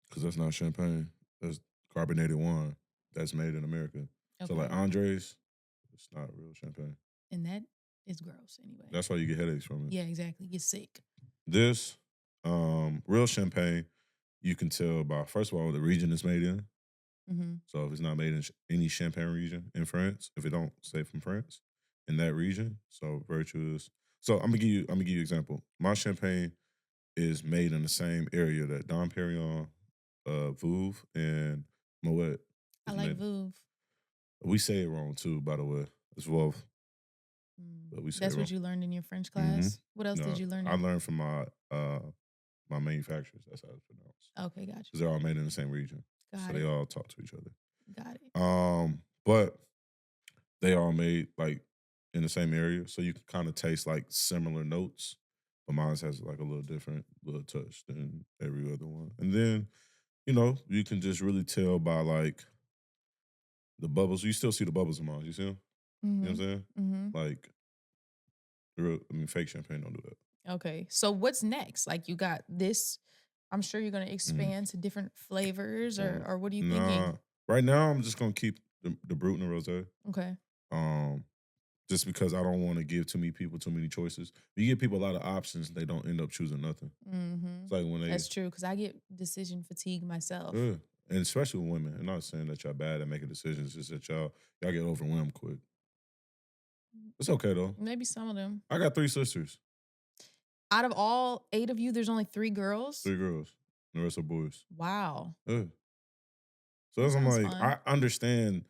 S3: Because that's not champagne. That's carbonated wine that's made in America. So like
S1: Okay.
S3: Andres, it's not real champagne.
S1: And that is gross anyway.
S3: That's why you get headaches from it.
S1: Yeah, exactly. Get sick.
S3: This real champagne, you can tell by first of all the region it's made in.
S1: Mm-hmm.
S3: So if it's not made in any Champagne region in France, if it don't say from France, in that region, so virtuous. So I'm gonna give you an example. My champagne is made in the same area that Dom Perignon, Vouv, and Moet.
S1: I
S3: is
S1: like
S3: made.
S1: Vouv.
S3: We say it wrong too, by the way. It's Vouv, but we say
S1: That's
S3: it wrong.
S1: what you learned in your French class? What else
S3: No,
S1: did you learn?
S3: I learned from my manufacturers. That's how it's pronounced.
S1: Okay, got you.
S3: Because they're all made in the same region, so
S1: Got
S3: they
S1: it.
S3: all talk to each other.
S1: Got it.
S3: But they all made like in the same area, so you can kind of taste like similar notes. But mine has like a little different little touch than every other one. And then, you can just really tell by like the bubbles. You still see the bubbles in mine. You see them? You know what I'm saying?
S1: Mm-hmm.
S3: Like, fake champagne don't do that.
S1: Okay. So what's next? Like you got this. I'm sure you're gonna
S3: Mm,
S1: expand to different flavors,
S3: mm.
S1: or what are you
S3: Nah,
S1: thinking?
S3: right now I'm just gonna keep the brute and the rosé.
S1: Okay.
S3: Um, just because I don't want to give too many people too many choices. You give people a lot of options, they don't end up choosing nothing.
S1: Mm-hmm.
S3: It's like when they,
S1: That's true because I get decision fatigue myself.
S3: yeah, and especially with women. I'm not saying that y'all bad at making decisions, it's just that y'all get overwhelmed quick. It's okay though.
S1: Maybe some of them.
S3: I got 3 sisters,
S1: Out of all 8 of you, there's only 3 girls?
S3: 3 girls, and the rest are boys.
S1: Wow.
S3: Yeah. So
S1: That
S3: that's I'm
S1: sounds
S3: like,
S1: fun.
S3: I understand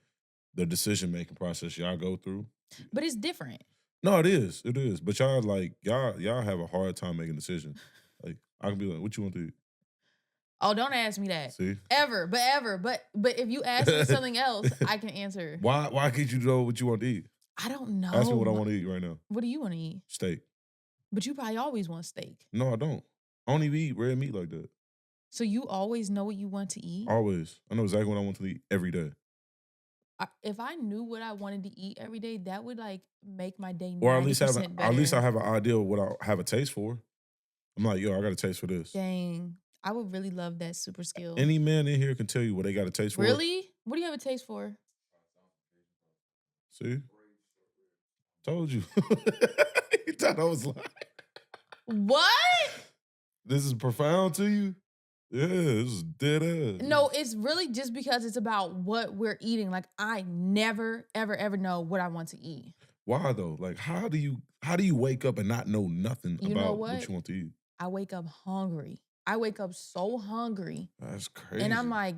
S3: the decision making process y'all go through.
S1: But it's different.
S3: No, it is. It is. But y'all like y'all have a hard time making decisions. Like I can be like, what you want to eat?
S1: Oh, don't ask me that.
S3: See?
S1: Ever. But if you ask me something else, I can answer.
S3: Why can't you know what you want to eat?
S1: I don't
S3: Ask me
S1: know.
S3: what I want to eat right now.
S1: What do you wanna eat?
S3: Steak.
S1: But you probably always want steak.
S3: No, I don't. I don't even eat red meat like that.
S1: So you always know what you want to eat?
S3: Always. I know exactly what I want to eat every day.
S1: If I knew what I wanted to eat every day, that would, like, make my day
S3: Or at least have
S1: 90%
S3: at least I
S1: better.
S3: have an idea of what I have a taste for. I'm like, yo, I got a taste for this.
S1: Dang. I would really love that super skill.
S3: Any man in here can tell you what they got a taste for.
S1: Really? What do you have a taste for?
S3: See? Told you. You thought I was lying.
S1: What?
S3: This is profound to you? Yeah, this is dead ass.
S1: No, it's really just because it's about what we're eating. Like, I never, ever, ever know what I want to eat.
S3: Why though? Like, how do you wake up and not know nothing
S1: You know
S3: about what
S1: what?
S3: you want to eat?
S1: I wake up hungry. I wake up so hungry.
S3: That's crazy.
S1: And I'm like,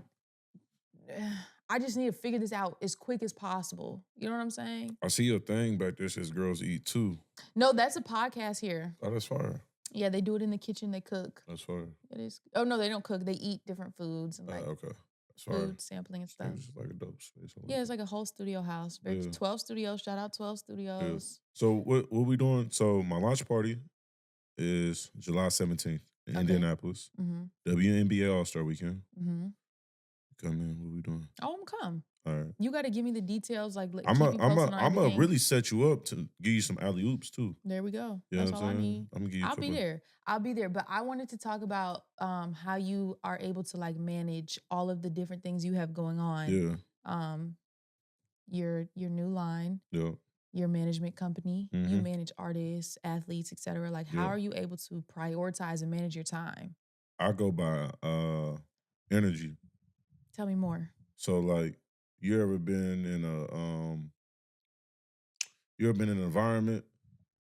S1: I just need to figure this out as quick as possible. You know what I'm saying?
S3: I see your thing back there says girls eat too.
S1: No, that's a podcast here.
S3: Oh, that's fire.
S1: Yeah, they do it in the kitchen. They cook.
S3: That's fire.
S1: It is. Oh no, they don't cook. They eat different foods and like
S3: Okay. That's fire.
S1: food sampling and stuff.
S3: Seems like a dope space.
S1: Yeah, it's like a whole studio house.
S3: Yeah.
S1: 12 studios. Shout out 12
S3: Yeah.
S1: studios.
S3: So what we doing? So my launch party is July 17th in
S1: Okay.
S3: Indianapolis.
S1: Mm-hmm.
S3: WNBA All-Star Weekend.
S1: Mm-hmm.
S3: Come in. What we doing?
S1: Oh, I'm come.
S3: All right.
S1: You got to give me the details. Like, keep
S3: I'm
S1: me posted on
S3: gonna
S1: everything.
S3: really set you up to give you some alley oops too.
S1: There we go.
S3: You know
S1: That's
S3: what
S1: all I
S3: I'm saying?
S1: need.
S3: I'm gonna give you.
S1: I'll be there. I'll be there. But I wanted to talk about how you are able to like manage all of the different things you have going on.
S3: Yeah.
S1: Your new line,
S3: Yeah.
S1: your management company, you
S3: Mhm.
S1: manage artists, athletes, etc. Like, how
S3: Yeah.
S1: are you able to prioritize and manage your time?
S3: I go by energy.
S1: Tell me more.
S3: So like, you ever been in an environment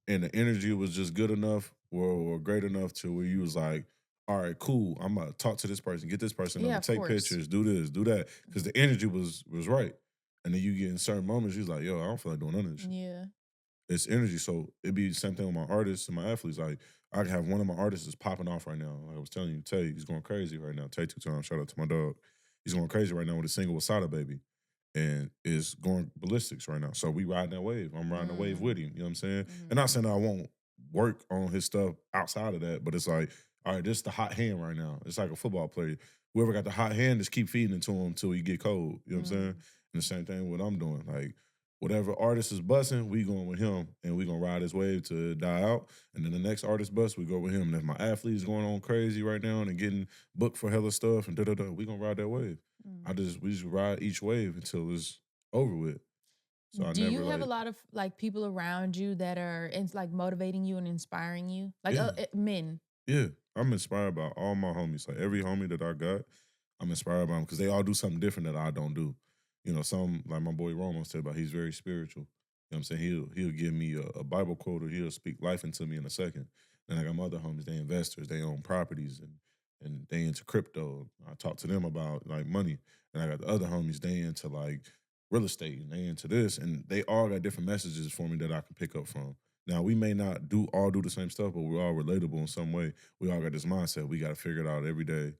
S3: and the energy was just good enough or great enough to where you was like, all right, cool. I'm gonna talk to this person, get this person
S1: Yeah,
S3: number,
S1: of
S3: take
S1: course.
S3: pictures, do this, do that, because the energy was right. And then you get in certain moments, you're like, yo, I don't feel like doing none of this shit.
S1: Yeah.
S3: It's energy. So it'd be the same thing with my artists and my athletes. Like I can have one of my artists that's popping off right now. Like I was telling you, Tay, he's going crazy right now. Tay 2 times, shout out to my dog. He's going crazy right now with a single with Sada Baby. And is going ballistics right now. So we riding that wave. I'm riding the wave with him. You know what I'm saying? And not saying that I won't work on his stuff outside of that, but it's like, all right, this is the hot hand right now. It's like a football player. Whoever got the hot hand, just keep feeding it to him until he get cold. You know what I'm saying? And the same thing with what I'm doing. Like, whatever artist is busting, we going with him, and we gonna ride his wave to die out. And then the next artist bust, we go with him. And if my athlete is going on crazy right now and getting booked for hella stuff and we gonna ride that wave. We just ride each wave until it's over with. So
S1: Do you have a lot of like people around you that are like motivating you and inspiring you? Like
S3: Yeah.
S1: men.
S3: Yeah, I'm inspired by all my homies. Like every homie that I got, I'm inspired by them because they all do something different that I don't do. You know, some like my boy Romo said about he's very spiritual. You know what I'm saying? He'll give me a Bible quote or he'll speak life into me in a second. Then I got my other homies, they investors, they own properties and they into crypto. I talk to them about like money. And I got the other homies, they into like real estate and they into this. And they all got different messages for me that I can pick up from. Now we may not all do the same stuff, but we're all relatable in some way. We all got this mindset. We got to figure it out every day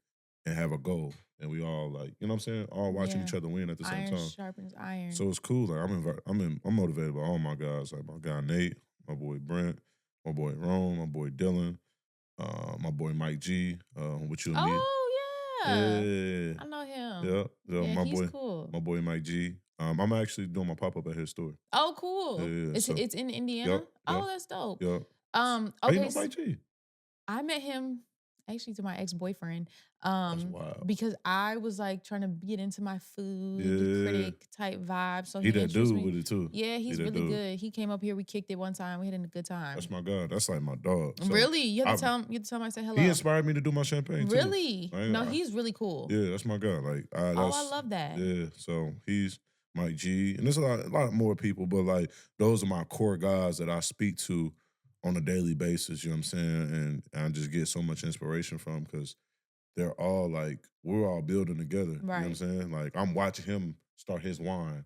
S3: and have a goal. And we all like, you know what I'm saying? All watching each other win at the same
S1: Iron
S3: time.
S1: sharpens iron.
S3: So it's cool. Like I'm motivated by all my guys. Like my guy Nate, my boy Brent, my boy Rome, my boy Dylan, my boy Mike G, which you'll meet.
S1: Oh yeah. I know him.
S3: Yeah,
S1: he's cool.
S3: My boy Mike G. I'm actually doing my pop-up at his store.
S1: Oh, cool.
S3: Yeah,
S1: It's in Indiana?
S3: Yep,
S1: Oh, that's dope.
S3: Yep. How you
S1: Okay,
S3: know Mike G?
S1: I met him actually to my ex-boyfriend,
S3: That's wild.
S1: because I was, like, trying to get into my food
S3: Yeah.
S1: critic type vibe, so
S3: He
S1: he
S3: that
S1: introduced
S3: dude
S1: me.
S3: with it too.
S1: Yeah,
S3: He
S1: he's
S3: that
S1: really
S3: dude.
S1: good. He came up here, we kicked it one time, we had a good
S3: That's
S1: time.
S3: my guy. That's like my dog. So
S1: Really?
S3: I
S1: You have to tell him I said
S3: he
S1: hello.
S3: inspired me to do my champagne too.
S1: Really?
S3: I, ain't-
S1: No,
S3: I
S1: he's really cool.
S3: Yeah, that's my guy. Like
S1: Oh, I
S3: that's
S1: love that.
S3: yeah. So he's Mike G, and there's a lot more people, but like those are my core guys that I speak to on a daily basis. You know what I'm saying? And I just get so much inspiration from because they're all like we're all building together. You know what I'm
S1: Right.
S3: saying? Like I'm watching him start his wine.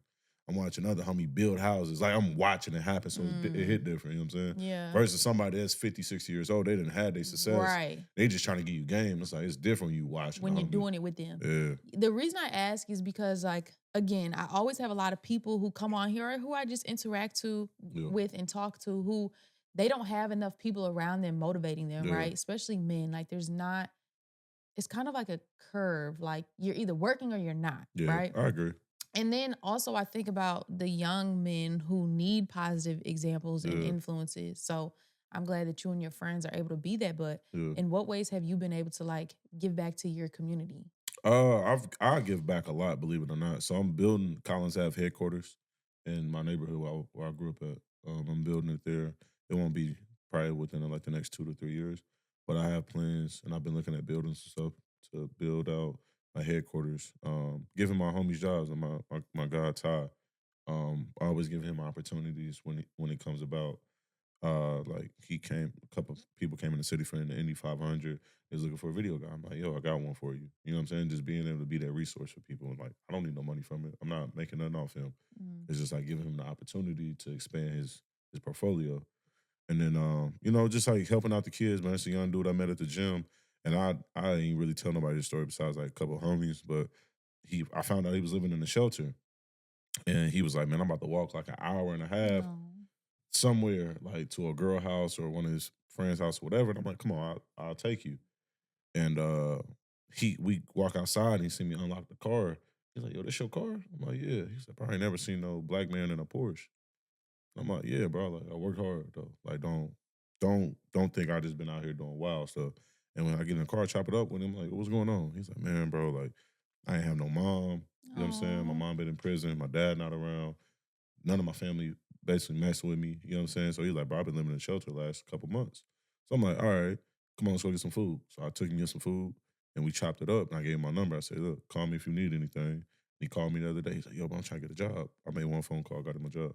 S3: I'm watching other homie build houses. Like I'm watching it happen. So it hit
S1: Mm,
S3: different, you know what I'm saying?
S1: yeah.
S3: Versus somebody that's 50, 60 years old, they didn't have their success.
S1: Right.
S3: They just trying to give you game. It's like it's different when you watching the
S1: When you're
S3: homie.
S1: doing it with them.
S3: Yeah.
S1: The reason I ask is because, like, again, I always have a lot of people who come on here or who I just interact
S3: Yeah.
S1: with and talk to who they don't have enough people around them motivating them,
S3: Yeah.
S1: right? Especially men. Like, there's not, it's kind of like a curve. Like, you're either working or you're not,
S3: Yeah.
S1: right?
S3: I agree.
S1: And then also I think about the young men who need positive examples and
S3: Yeah.
S1: influences. So I'm glad that you and your friends are able to be that. But
S3: Yeah.
S1: in what ways have you been able to like give back to your community?
S3: I give back a lot, believe it or not. So I'm building Collins Ave Headquarters in my neighborhood where I grew up at. I'm building it there. It won't be probably within like the next 2 to 3 years, but I have plans, and I've been looking at buildings and stuff to build out my headquarters. Giving my homies jobs and my guy Ty. I always give him opportunities when it comes about. Like a couple of people came in the city for the Indy 500. They was looking for a video guy. I'm like, yo, I got one for you. You know what I'm saying? Just being able to be that resource for people. And like, I don't need no money from it. I'm not making nothing off him.
S1: Mm.
S3: It's just like giving him the opportunity to expand his portfolio. And then just like helping out the kids, man. It's a young dude I met at the gym. And I ain't really tell nobody this story besides like a couple of homies, but I found out he was living in a shelter. And he was like, man, I'm about to walk like an hour and a half
S1: No.
S3: somewhere like to a girl house or one of his friends' house or whatever. And I'm like, come on, I'll take you. And we walk outside and he see me unlock the car. He's like, yo, this your car? I'm like, yeah. He's like, bro, I ain't never seen no black man in a Porsche. I'm like, yeah, bro. Like I work hard though. Like don't think I just been out here doing wild stuff. And when I get in the car, chop it up with him, like, what's going on? He's like, man, bro, like I ain't have no mom. You know what I'm saying? My
S1: Aw.
S3: mom been in prison, my dad not around. None of my family basically messing with me. You know what I'm saying? So he's like, bro, I've been living in a shelter the last couple months. So I'm like, all right, come on, let's go get some food. So I took him to get some food and we chopped it up and I gave him my number. I said, look, call me if you need anything. He called me the other day. He's like, yo, bro, I'm trying to get a job. I made one phone call, got him a job.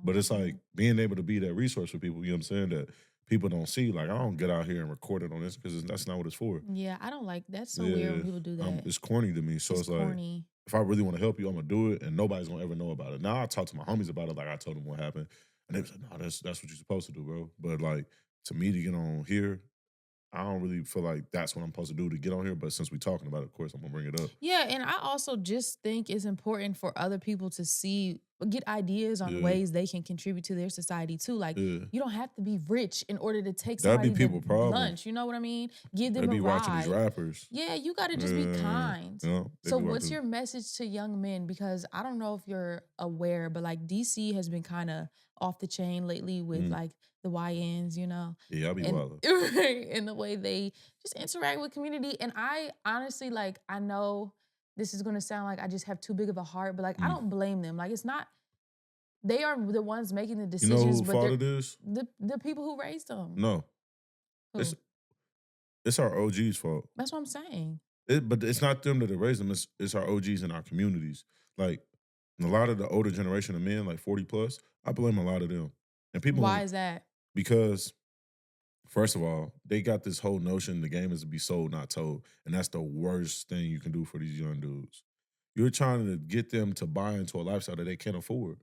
S3: But it's
S1: Oh.
S3: like being able to be that resource for people, you know what I'm saying, that people don't see. Like, I don't get out here and record it on this because that's not what it's for.
S1: Yeah, I don't like that's so weird when
S3: Yeah,
S1: people do that.
S3: it's corny to me. So
S1: It's
S3: it's like,
S1: corny.
S3: if I really want to help you, I'm gonna do it, and nobody's gonna ever know about it. Now I talk to my homies about it, like I told them what happened, and they was like, "No, that's what you're supposed to do, bro." But like to me to get on here, I don't really feel like that's what I'm supposed to do to get on here. But since we're talking about it, of course, I'm gonna bring it up.
S1: Yeah, and I also just think it's important for other people to get ideas on
S3: Yeah,
S1: ways they can contribute to their society too. Like,
S3: yeah,
S1: you don't have to be rich in order to take
S3: that'd be
S1: somebody to
S3: people problem.
S1: lunch. You know what I mean? Give
S3: They
S1: them a
S3: be watching these
S1: ride.
S3: rappers.
S1: Yeah, you got to just be
S3: Yeah,
S1: kind.
S3: they
S1: So,
S3: be
S1: what's
S3: watching.
S1: your message to young men? Because I don't know if you're aware, but like DC has been kind of off the chain lately with
S3: Mm,
S1: like the YNs, you know,
S3: yeah, I be
S1: and
S3: wild.
S1: in the way they just interact with community. And I honestly, like, I know this is gonna sound like I just have too big of a heart, but like, I
S3: Mm.
S1: don't blame them. Like, it's not, they are the ones making the
S3: You know
S1: decisions,
S3: who
S1: but
S3: fault
S1: they're
S3: it is?
S1: the people who raised them.
S3: No, it's
S1: Who?
S3: it's our OG's fault.
S1: That's what I'm saying.
S3: But it's not them that have raised them. It's our OGs in our communities. Like a lot of the older generation of men, like 40 plus, I blame a lot of them. And people
S1: Why
S3: don't
S1: is that?
S3: because first of all, they got this whole notion the game is to be sold, not told, and that's the worst thing you can do for these young dudes. You're trying to get them to buy into a lifestyle that they can't afford.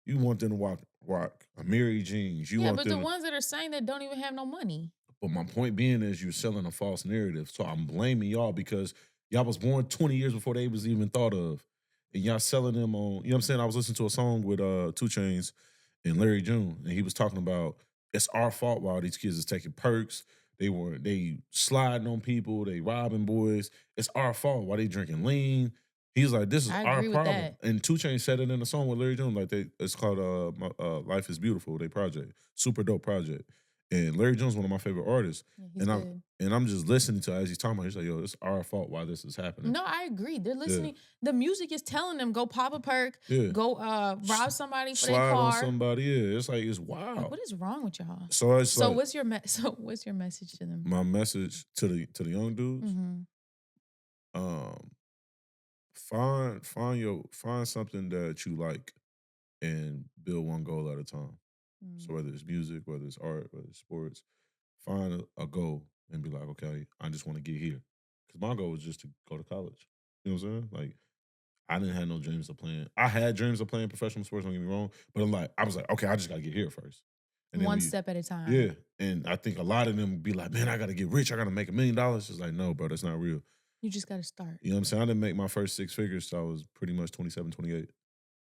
S3: You want them to rock a Mary jeans. You
S1: Yeah,
S3: want
S1: but the
S3: them to,
S1: ones that are saying that don't even have no money.
S3: but my point being is you're selling a false narrative. So I'm blaming y'all because y'all was born 20 years before they was even thought of. And y'all selling them on, you know what I'm saying? I was listening to a song with 2 Chainz and Larry June, and he was talking about it's our fault why all these kids is taking perks. They sliding on people, they robbing boys. It's our fault why they drinking lean. He's like, this is
S1: I
S3: our
S1: agree with
S3: problem.
S1: that.
S3: And 2 Chainz said it in the song with Larry Jones. Like it's called Life is Beautiful, they project. Super dope project. And Larry Jones, one of my favorite artists.
S1: Yeah, he's
S3: And
S1: good.
S3: I'm just listening to it as he's talking about. He's like, yo, it's our fault why this is happening.
S1: No, I agree. They're
S3: Yeah.
S1: listening. The music is telling them go pop a perk,
S3: Yeah.
S1: go rob somebody for their
S3: Slide on
S1: car.
S3: somebody. Yeah. It's like it's wild.
S1: Like, what is wrong with y'all?
S3: So it's
S1: So
S3: like
S1: what's your message to them?
S3: my message to the young dudes. Um, find something that you like and build one goal at a time. So whether it's music, whether it's art, whether it's sports, find a goal and be like, okay, I just want to get here. Because my goal was just to go to college. You know what I'm saying? Like, I didn't have no dreams of playing. I had dreams of playing professional sports, don't get me wrong. But I was like, okay, I just got to get here first. And then
S1: One step at a time.
S3: Yeah. And I think a lot of them be like, man, I got to get rich. I got to make $1 million. It's like, no, bro, that's not real.
S1: You just got to start.
S3: You know what I'm saying? I didn't make my first 6 figures till I was pretty much 27, 28. You know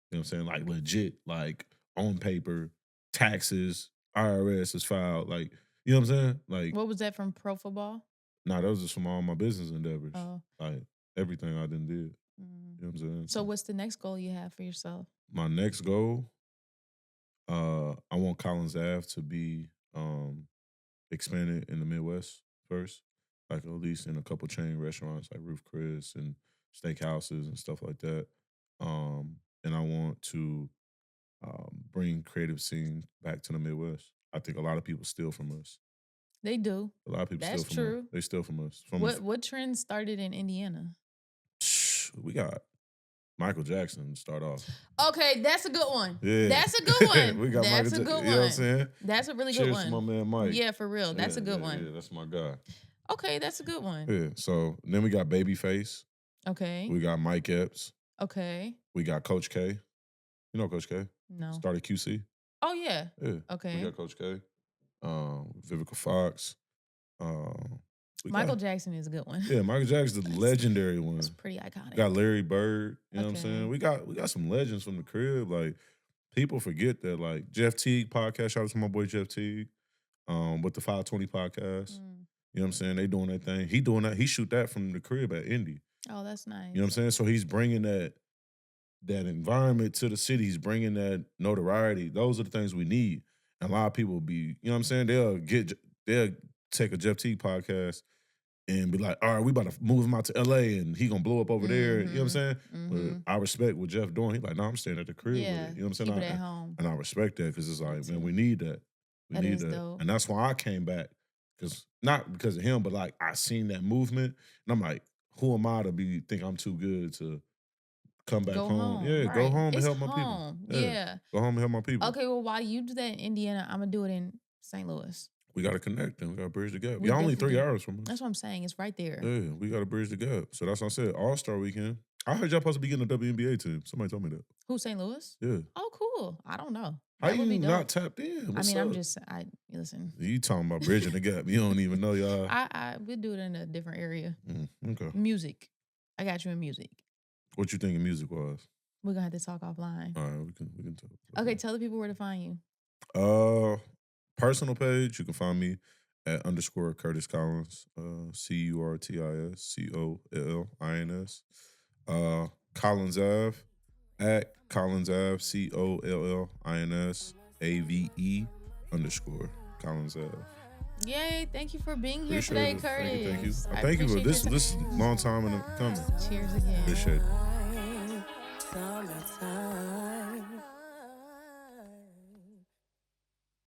S3: what I'm saying? Like legit, like on paper, taxes, IRS is filed. Like, you know what I'm saying? Like,
S1: What was that from pro football?
S3: nah, that was just from all my business endeavors.
S1: Oh.
S3: Like everything I done did. You know what I'm saying?
S1: So what's the next goal you have for yourself?
S3: My next goal, I want Collins Ave to be expanded in the Midwest first. Like at least in a couple chain restaurants like Ruth Chris and steakhouses and stuff like that. And I want to bring creative scene back to the Midwest. I think a lot of people steal from us.
S1: They do.
S3: A lot of people
S1: That's
S3: steal from
S1: true.
S3: us. They steal from us.
S1: What trend started in Indiana?
S3: We got Michael Jackson to start off.
S1: Okay, that's a good one.
S3: Yeah.
S1: That's a good one.
S3: We got
S1: That's
S3: Michael
S1: a good one.
S3: You know what I'm saying?
S1: That's a really
S3: Cheers
S1: good one.
S3: to my man Mike.
S1: Yeah, for real. That's a good one.
S3: Yeah, that's my guy.
S1: Okay, that's a good one.
S3: Yeah. So then we got Babyface.
S1: Okay.
S3: We got Mike Epps.
S1: Okay.
S3: We got Coach K. You know Coach K?
S1: No.
S3: Started QC.
S1: Oh yeah.
S3: Yeah.
S1: Okay.
S3: We got Coach K. Vivica Fox.
S1: Michael Jackson is a good one.
S3: Yeah, Michael Jackson's the legendary one.
S1: It's pretty iconic.
S3: We got Larry Bird. You know what I'm
S1: Okay.
S3: saying? We got some legends from the crib. Like people forget that. Like Jeff Teague podcast. Shout out to my boy Jeff Teague. With the 520 podcast. You know what I'm saying? They doing their thing. He doing that. He shoot that from the crib at Indy.
S1: Oh, that's nice.
S3: You know what I'm saying? So he's bringing that environment to the city. He's bringing that notoriety. Those are the things we need. And a lot of people be, you know what I'm saying? They'll take a Jeff Teague podcast and be like, all right, we about to move him out to LA and he gonna blow up over there. You know what I'm saying? But I respect what Jeff doing. He's like, no, I'm staying at the crib with it. You know what I'm saying?
S1: Keep it at home.
S3: And I respect that because it's like, man, we need that. We need that.
S1: Dope.
S3: And that's why I came back. Not because of him, but like I seen that movement. And I'm like, who am I to think I'm too good to come back home? Yeah,
S1: right.
S3: go home and
S1: It's
S3: help my
S1: home.
S3: people.
S1: Yeah.
S3: Go home and help my people.
S1: Okay, well, while you do that in Indiana, I'm gonna do it in St. Louis.
S3: We gotta connect and we gotta bridge the gap.
S1: We
S3: Y'all only
S1: definitely
S3: 3
S1: do.
S3: hours from us.
S1: That's what I'm saying. It's right there.
S3: Yeah, we gotta bridge the gap. So that's what I said. All-Star weekend. I heard y'all supposed to be getting a WNBA team. Somebody told me that.
S1: Who, St. Louis?
S3: Yeah.
S1: Oh, cool. I don't know.
S3: How
S1: That would be
S3: you
S1: dope.
S3: not tapped in? What's
S1: I'm
S3: up?
S1: just, listen.
S3: You talking about bridging the gap. You don't even know y'all.
S1: I would do it in a different area.
S3: Okay.
S1: Music. I got you in music.
S3: What you think of music was?
S1: We're gonna have to talk offline.
S3: All right, we can talk.
S1: Okay, tell the people where to find you.
S3: Personal page, you can find me at _ Curtis Collins, CURTIS COLLINS. Collins Ave, at Collins Ave, COLLINS AVE _ Collins Ave.
S1: Yay, thank you for being here
S3: Appreciate
S1: today,
S3: it.
S1: Curtis.
S3: Thank you.
S1: I
S3: Thank you for
S1: appreciate
S3: this.
S1: your
S3: This is a long time in the coming.
S1: Cheers again.
S3: Appreciate it.
S2: Summertime.